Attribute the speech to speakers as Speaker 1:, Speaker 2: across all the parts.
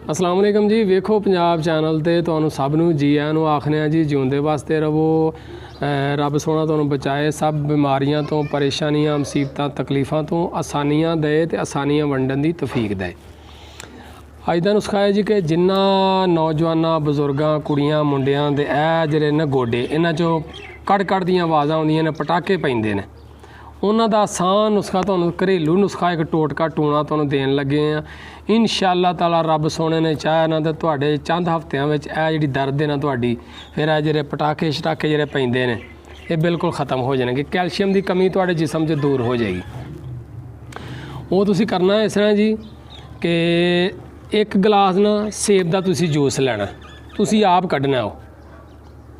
Speaker 1: अस्सलाम वालेकुम जी। वेखो पंजाब चैनल ते तुहानू सब नू जी आयां नू आखने जी जिउंदे वास्ते रवो। रब सोना तुहानू बचाए सब बीमारियां तो, परेशानियां, मुसीबतां, तकलीफ़ां तो, आसानियां दे ते आसानियां वंडन दी तौफीक दे। अज दा नुस्खा है जी कि जिन्ना नौजवानां, बजुर्गां, कुड़ियां, मुंडियां दे जिहड़े न गोडे इन्हां चों कड़ कड़ दियां आवाज़ां आउंदियां ने, पटाके पैंदे ने, उन्हां दा आसान नुस्खा तुहानू घरेलू नुस्खा एक टोटका टूणा तुहानू देन लगे हैं। इंशाअल्लाह ताला रब सोने ने चाहे ना तो तुहाडे चंद हफ्तियां विच जिहड़ी दर्द है ना तुहाडी फिर जिहड़े पटाके शटाके जिहड़े पैंदे ने ये बिल्कुल ख़त्म हो जाएंगे। कैल्शियम की कमी तुहाडे जिसम च दूर हो जाएगी। वो तुसीं करना इस तरह जी कि एक गिलास ना सेब का तुसीं जूस लैना, तुसीं आप कड्ढना हो,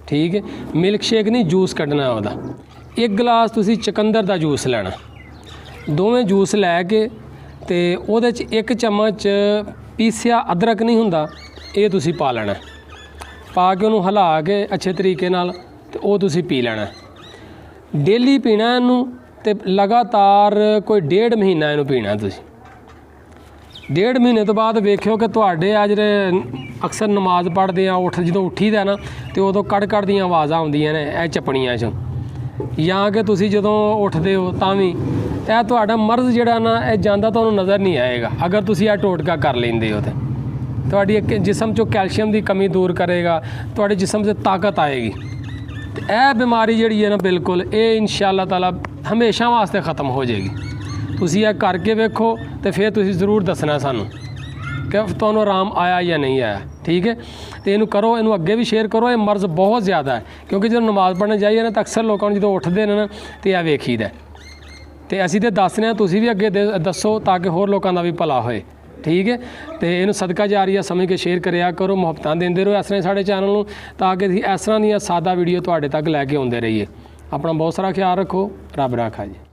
Speaker 1: ठीक है। मिल्क शेक नहीं, जूस कड्ढना है। एक गिलास तुसीं चकंदर का जूस लैना, दोवें जूस लैके ते ओहदे च एक चम्मच पीसिया अदरक नहीं हुंदा ये तुसीं पा लेना, पा के उन्होंने हिला के अच्छे तरीके नाल ते ओह तुसीं पी लेना। डेली पीना इनू ते लगातार कोई 1.5 महीना इनू पीना। तुसीं 1.5 महीने तो बाद वेखियो कि तुहाडे आ जिहड़े अक्सर नमाज पढ़ते हैं उठ जो उठी दा ना तो उदों कड़ कड़ दियां आवाज़ां आउंदियां ने ए चपड़ियां चों, या कि तुसीं जदों उठदे हो तां वी ਇਹ ਤੁਹਾਡਾ ਮਰਜ਼ ਜਿਹੜਾ ਨਾ ਇਹ ਜਾਂਦਾ ਤੁਹਾਨੂੰ ਨਜ਼ਰ ਨਹੀਂ ਆਏਗਾ अगर ਤੁਸੀਂ ਇਹ ਟੋਟਕਾ ਕਰ ਲੈਂਦੇ ਹੋ। तो ਤੁਹਾਡੀ ਜਿਸਮ ਚੋਂ ਕੈਲਸ਼ੀਅਮ ਦੀ ਕਮੀ दूर करेगा, ਤੁਹਾਡੇ जिसम से ताकत आएगी। तो ਇਹ बीमारी ਜਿਹੜੀ है ना बिल्कुल ये इंशाअल्लाह ताला हमेशा वास्ते ख़त्म हो जाएगी। ਤੁਸੀਂ ਇਹ करके वेखो तो फिर ਤੁਸੀਂ ज़रूर दसना सानू कि ਤੁਹਾਨੂੰ आराम आया या नहीं आया, ठीक है। तो इनू करो, इनू अगे भी शेयर करो। ये मर्ज़ बहुत ज़्यादा है क्योंकि जो नमाज़ पढ़ने जाइए ना तो अक्सर लोगों जो उठते हैं ना तो यह वेखीदा तो असी तो दसने तुसीं भी अगे दसो ताकि होर लोगों का भी भला होए, ठीक है। तो इनू सदका जारिया समझ के शेयर कराया करो, मुहब्बतां देंदे रहो इस तरह साढ़े चैनल नूं ताकि इस तरह दी सादा वीडियो तुहाडे तक लैके आउंदे रहिए। अपना बहुत सारा ख्याल रखो, रब राखा जी।